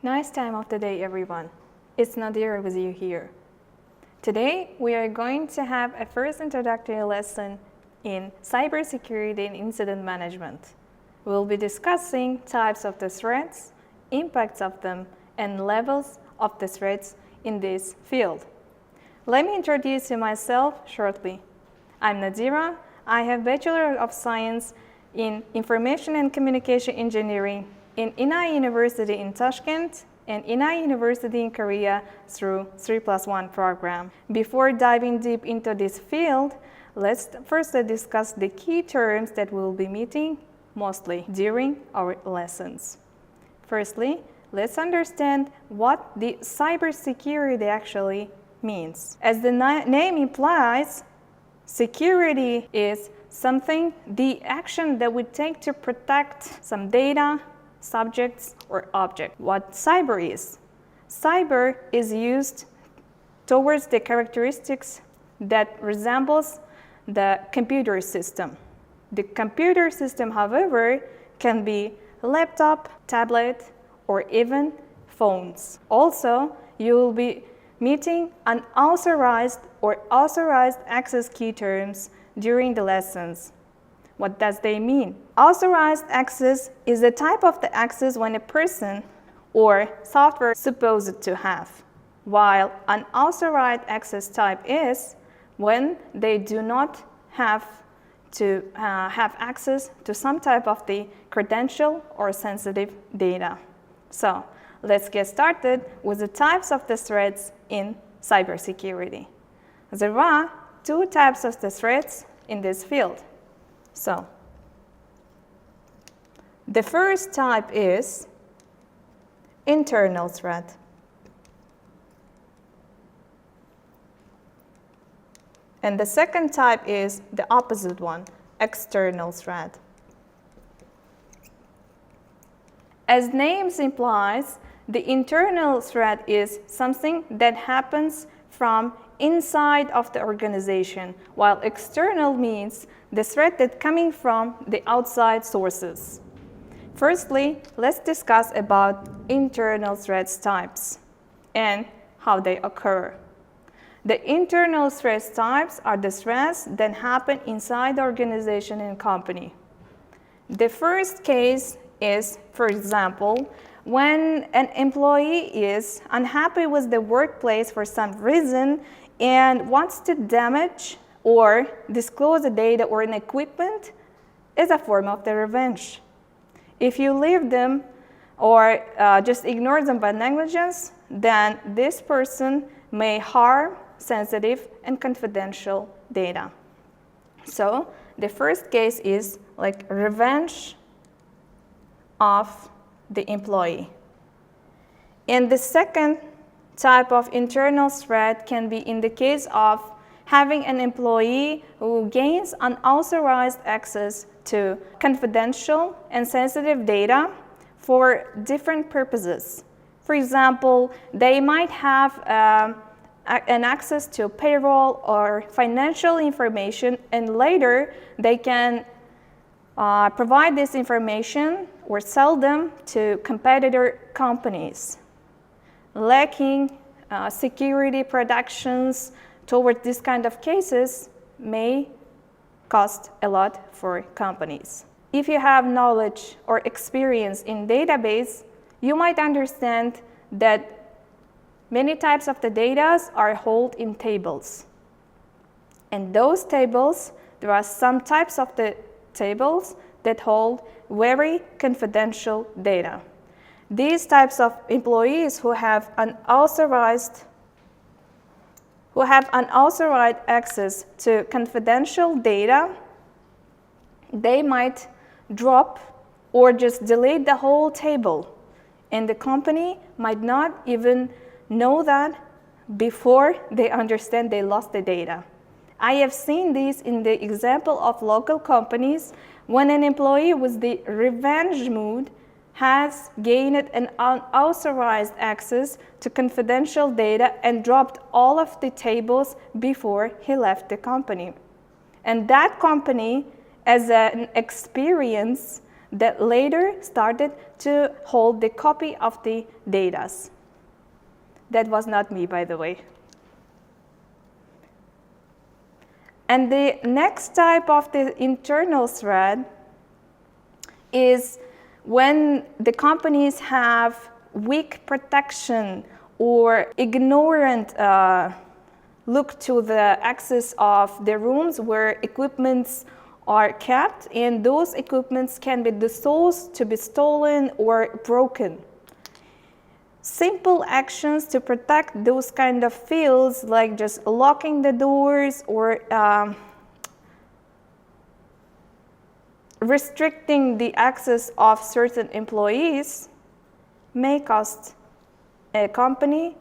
Nice time of the day, everyone. It's Nadira with you here. Today, we are going to have a first introductory lesson in cybersecurity and incident management. We'll be discussing types of the threats, impacts of them, and levels of the threats in this field. Let me introduce you myself shortly. I'm Nadira. I have Bachelor of Science in Information and Communication Engineering in Inai University in Tashkent and Inai University in Korea through 3+1 program. Before diving deep into this field, let's first discuss the key terms that we'll be meeting mostly during our lessons. Firstly, let's understand what the cybersecurity actually means. As the name implies, security is the action that we take to protect some data, subjects, or object. What cyber is? Cyber is used towards the characteristics that resembles the computer system. The computer system, however, can be laptop, tablet, or even phones. Also, you will be meeting unauthorized or authorized access key terms during the lessons. What does they mean? Authorized access is the type of the access when a person or software is supposed to have, while unauthorized access type is when they do not have to have access to some type of the credential or sensitive data. So let's get started with the types of the threats in cybersecurity. There are two types of the threats in this field. So the first type is internal threat. And the second type is the opposite one, external threat. As names implies, the internal threat is something that happens from inside of the organization, while external means the threat that's coming from the outside sources. Firstly, let's discuss about internal threats types and how they occur. The internal threats types are the threats that happen inside the organization and company. The first case is, for example, when an employee is unhappy with the workplace for some reason and wants to damage or disclose the data or an equipment, is a form of the revenge. If you leave them or just ignore them by negligence, then this person may harm sensitive and confidential data. So the first case is like revenge of the employee. And the second type of internal threat can be in the case of having an employee who gains unauthorized access to confidential and sensitive data for different purposes. For example, they might have an access to payroll or financial information, and later they can provide this information or sell them to competitor companies. Lacking security protections toward this kind of cases may cost a lot for companies. If you have knowledge or experience in database, you might understand that many types of the data are held in tables. And those tables, there are some types of the tables that hold very confidential data. These types of employees who have unauthorized access to confidential data, they might drop or just delete the whole table, and the company might not even know that before they understand they lost the data. I have seen this in the example of local companies when an employee with the revenge mood has gained an unauthorized access to confidential data and dropped all of the tables before he left the company. And that company, as an experience, that later started to hold the copy of the data. That was not me, by the way. And the next type of the internal thread is when the companies have weak protection or ignorant look to the access of the rooms where equipments are kept, and those equipments can be disposed, to be stolen or broken. Simple actions to protect those kind of fields, like just locking the doors or restricting the access of certain employees, may cost a company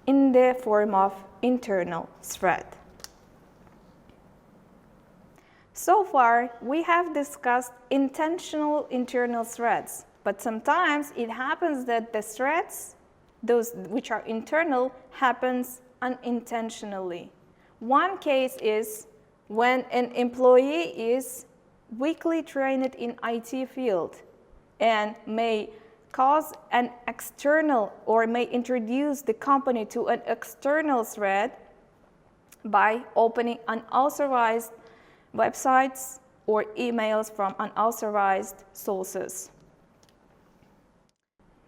in the form of internal threat. So far, we have discussed intentional internal threats, but sometimes it happens that the threats, those which are internal, happens unintentionally. One case is when an employee is weakly trained in IT field and may cause an external or may introduce the company to an external threat by opening unauthorized websites or emails from unauthorized sources.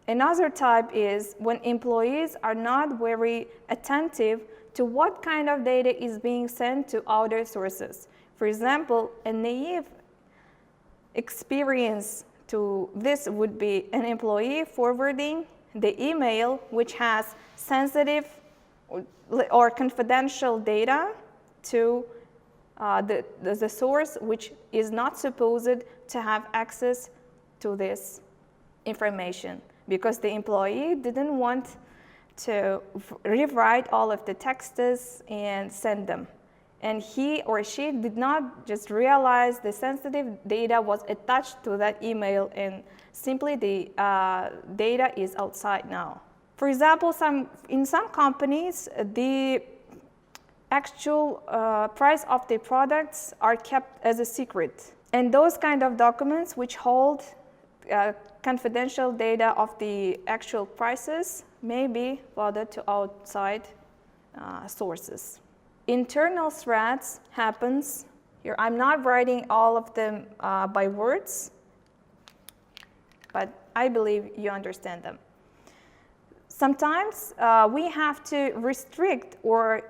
Another type is when employees are not very attentive to what kind of data is being sent to other sources. For example, a naive experience to this would be an employee forwarding the email which has sensitive or confidential data to the source which is not supposed to have access to this information, because the employee didn't want to rewrite all of the texts and send them. And he or she did not just realize the sensitive data was attached to that email, and simply the data is outside now. For example, in some companies, the actual price of the products are kept as a secret. And those kind of documents which hold confidential data of the actual prices may be forwarded to outside sources. Internal threats happens here. I'm not writing all of them by words, but I believe you understand them. Sometimes we have to restrict or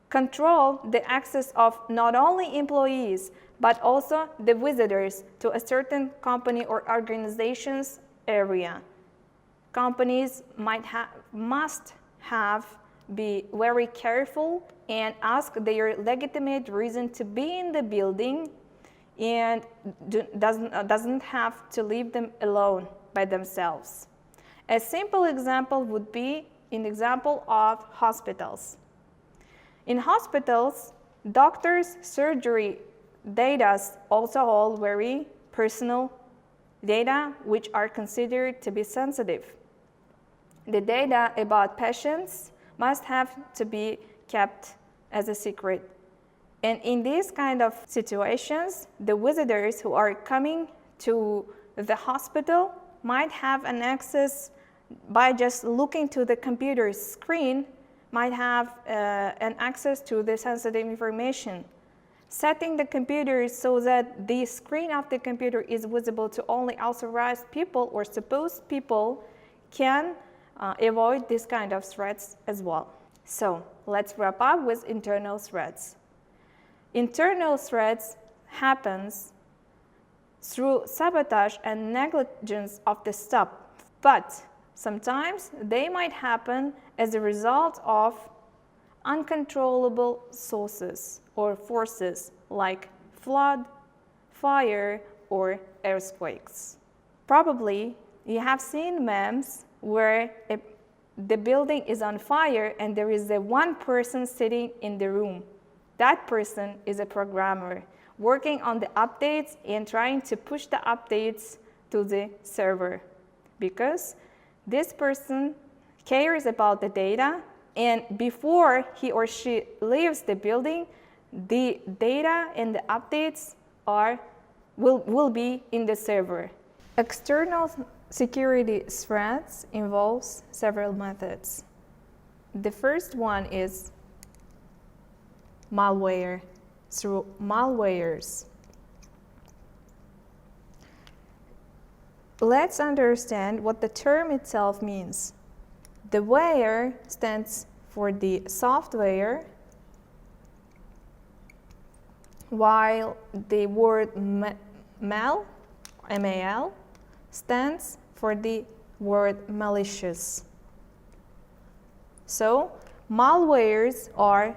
control the access of not only employees, but also the visitors to a certain company or organization's area. Companies must be very careful and ask their legitimate reason to be in the building, and doesn't have to leave them alone by themselves. A simple example would be an example of hospitals. In hospitals, doctors' surgery data also hold very personal data which are considered to be sensitive. The data about patients must have to be kept as a secret. And in these kind of situations, the visitors who are coming to the hospital might have an access by just looking to the computer screen, might have an access to the sensitive information. Setting the computer so that the screen of the computer is visible to only authorized people or supposed people can avoid this kind of threats as well. So let's wrap up with internal threats. Internal threats happens through sabotage and negligence of the staff, but sometimes they might happen as a result of uncontrollable sources or forces like flood, fire, or earthquakes. Probably you have seen memes where the building is on fire and there is one person sitting in the room. That person is a programmer working on the updates and trying to push the updates to the server, because this person cares about the data, and before he or she leaves the building, the data and the updates are will be in the server. External security threats involves several methods. The first one is malware, through malwares. Let's understand what the term itself means. The ware stands for the software, while the word mal, M-A-L, stands for the word malicious. So, malwares are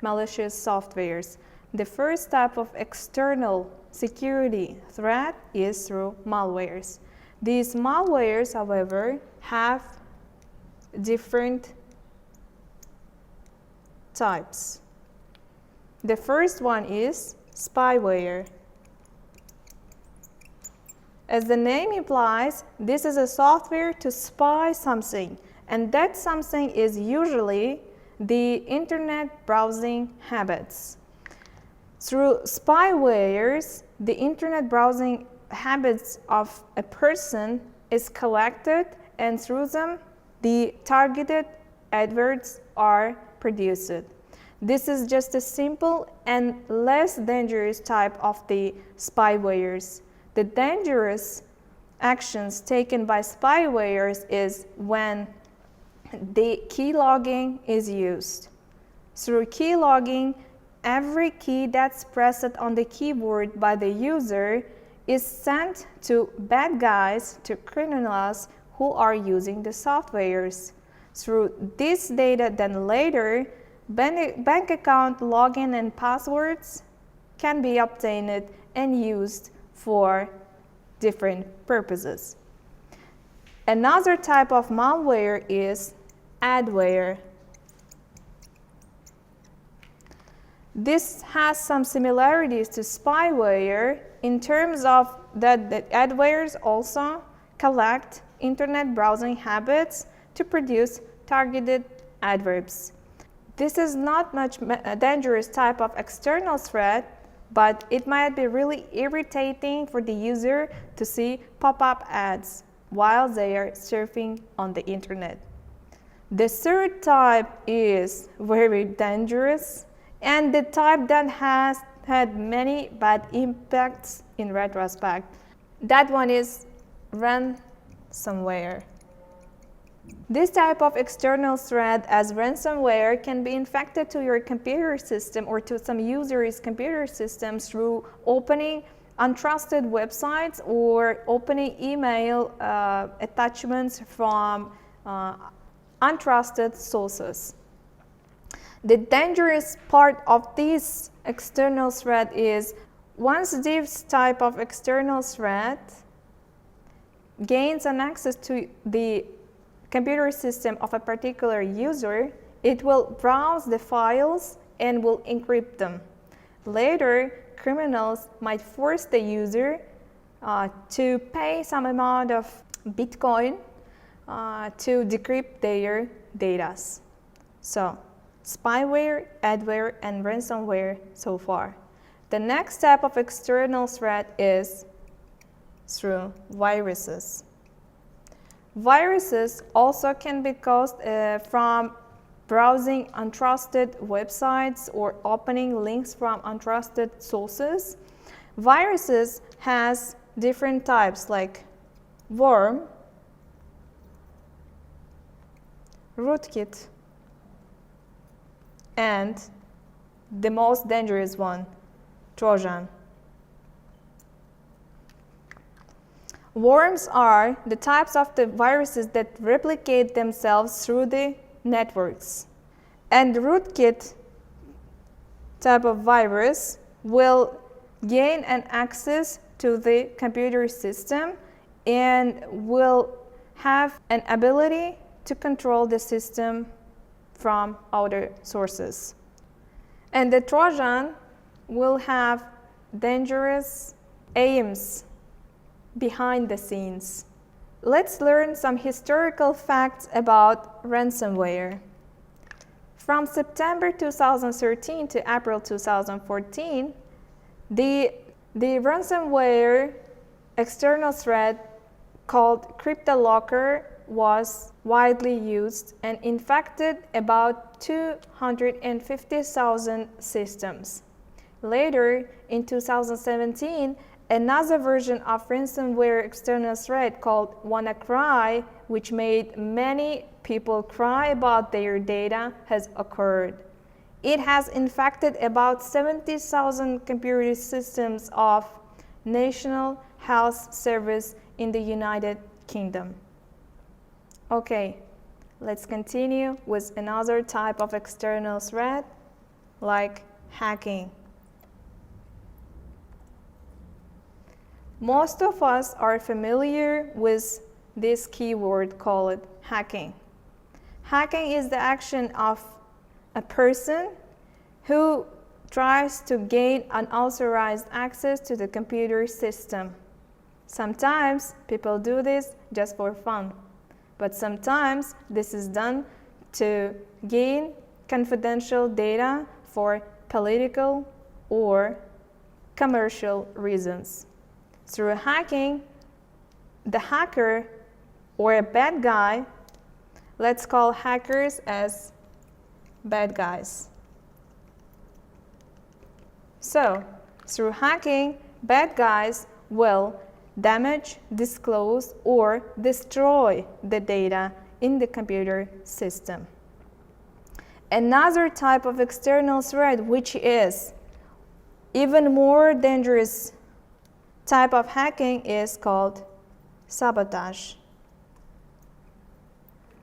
malicious softwares. The first type of external security threat is through malwares. These malwares, however, have different types. The first one is spyware. As the name implies, this is a software to spy something, and that something is usually the internet browsing habits. Through spywares, the internet browsing habits of a person is collected, and through them, the targeted adverts are produced. This is just a simple and less dangerous type of the spywares. The dangerous actions taken by spywares is when the keylogging is used. Through keylogging, every key that's pressed on the keyboard by the user is sent to bad guys, to criminals who are using the softwares. Through this data, then later, bank account login and passwords can be obtained and used for different purposes. Another type of malware is adware. This has some similarities to spyware in terms of that the adwares also collect internet browsing habits to produce targeted adverbs. This is not much a dangerous type of external threat, but it might be really irritating for the user to see pop-up ads while they are surfing on the internet. The third type is very dangerous, and the type that has had many bad impacts in retrospect. That one is ransomware. This type of external threat as ransomware can be infected to your computer system or to some users' computer systems through opening untrusted websites or opening email attachments from untrusted sources. The dangerous part of this external threat is once this type of external threat gains an access to the computer system of a particular user, it will browse the files and will encrypt them. Later, criminals might force the user to pay some amount of Bitcoin to decrypt their data. So, spyware, adware, and ransomware so far. The next step of external threat is through viruses. Viruses also can be caused from browsing untrusted websites or opening links from untrusted sources. Viruses has different types like worm, rootkit, and the most dangerous one, Trojan. Worms are the types of the viruses that replicate themselves through the networks. And the rootkit type of virus will gain an access to the computer system and will have an ability to control the system from other sources. And the Trojan will have dangerous aims behind the scenes. Let's learn some historical facts about ransomware. From September 2013 to April 2014, the The ransomware external threat called CryptoLocker was widely used and infected about 250,000 systems. Later, in 2017, another version of ransomware external threat called WannaCry, which made many people cry about their data, has occurred. It has infected about 70,000 computer systems of National Health Service in the United Kingdom. Okay, let's continue with another type of external threat, like hacking. Most of us are familiar with this keyword called hacking. Hacking is the action of a person who tries to gain unauthorized access to the computer system. Sometimes people do this just for fun, but sometimes this is done to gain confidential data for political or commercial reasons. Through hacking, the hacker or a bad guy, let's call hackers as bad guys. So, through hacking, bad guys will damage, disclose, or destroy the data in the computer system. Another type of external threat, which is even more dangerous type of hacking, is called sabotage.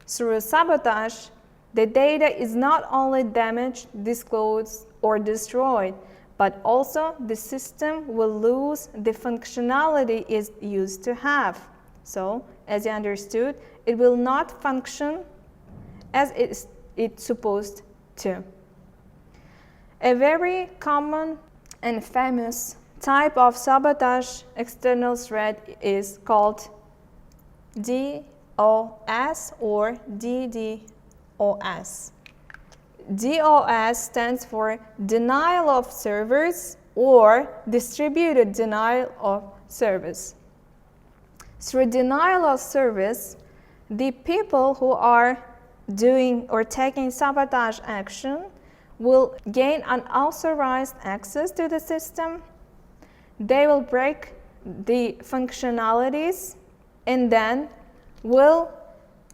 Through sabotage, the data is not only damaged, disclosed, or destroyed, but also the system will lose the functionality it used to have. So, as you understood, it will not function as it's supposed to. A very common and famous type of sabotage external threat is called DOS or DDoS. DOS stands for denial of service or distributed denial of service. Through denial of service, the people who are doing or taking sabotage action will gain unauthorized access to the system. They will break the functionalities and then will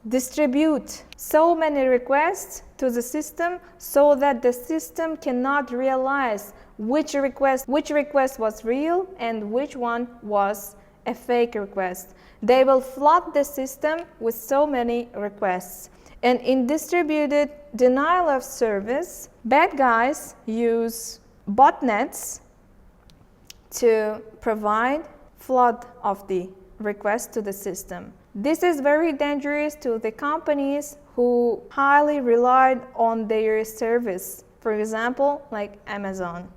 distribute so many requests to the system so that the system cannot realize which request was real and which one was a fake request. They will flood the system with so many requests. And in distributed denial of service, bad guys use botnets to provide flood of the requests to the system. This is very dangerous to the companies who highly relied on their service. For example, like Amazon.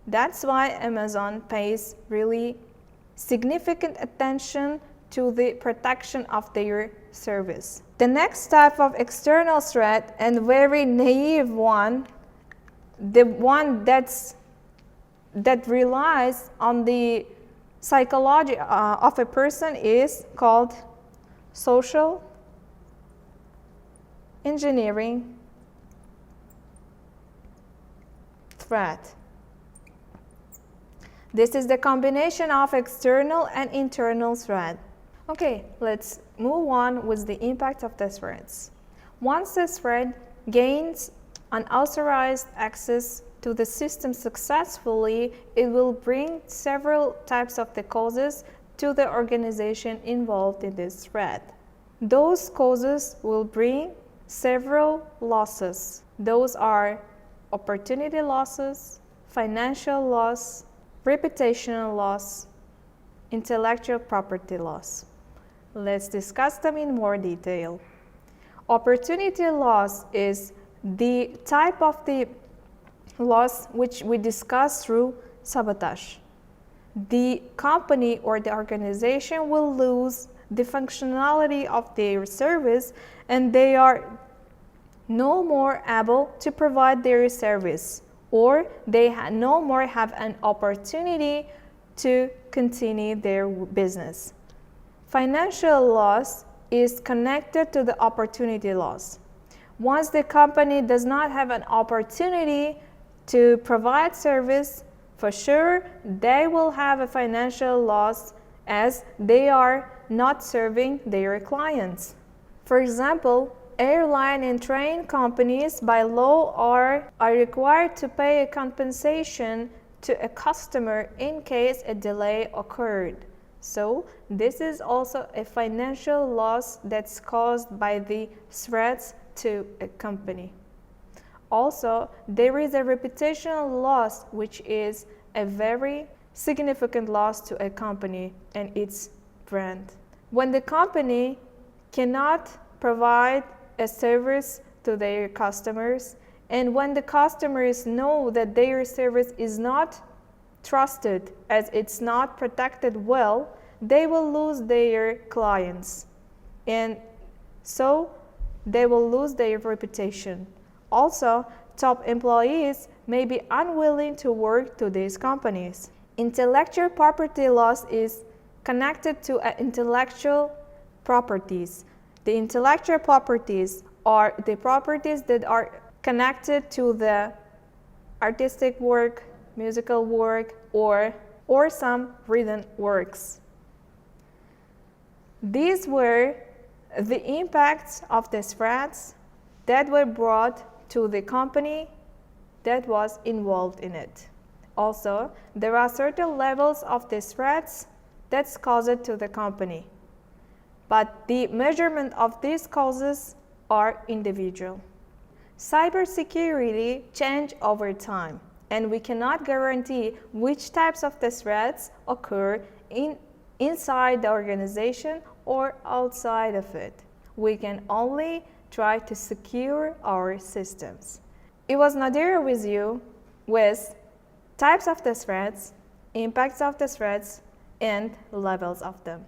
That's why Amazon pays really significant attention to the protection of their service. The next type of external threat, and very naive one, the one that relies on the psychology of a person, is called social engineering threat. This is the combination of external and internal threat. Okay, let's move on with the impact of the threats. Once the threat gains unauthorized access to the system successfully, it will bring several types of the causes to the organization involved in this threat. Those causes will bring several losses. Those are opportunity losses, financial loss, reputational loss, intellectual property loss. Let's discuss them in more detail. Opportunity loss is the type of the loss which we discuss through sabotage. The company or the organization will lose the functionality of their service and they are no more able to provide their service, or they no more have an opportunity to continue their business. Financial loss is connected to the opportunity loss. Once the company does not have an opportunity to provide service, for sure they will have a financial loss as they are not serving their clients. For example, airline and train companies by law are required to pay a compensation to a customer in case a delay occurred. So this is also a financial loss that's caused by the threats to a company. Also, there is a reputational loss, which is a very significant loss to a company and its brand. When the company cannot provide a service to their customers, and when the customers know that their service is not trusted as it's not protected well, they will lose their clients, and so they will lose their reputation. Also, top employees may be unwilling to work to these companies. Intellectual property loss is connected to intellectual properties. The intellectual properties are the properties that are connected to the artistic work, musical work, or some written works. These were the impacts of the threats that were brought to the company that was involved in it. Also, there are certain levels of the threats that's caused to the company, but the measurement of these causes are individual. Cybersecurity change over time, and we cannot guarantee which types of the threats occur inside the organization or outside of it. We can only try to secure our systems. It was Nadira with you with types of the threats, impacts of the threats, and levels of them.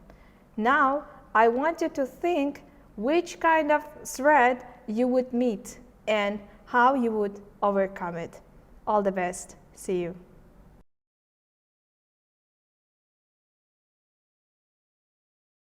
Now, I want you to think which kind of threat you would meet and how you would overcome it. All the best. See you.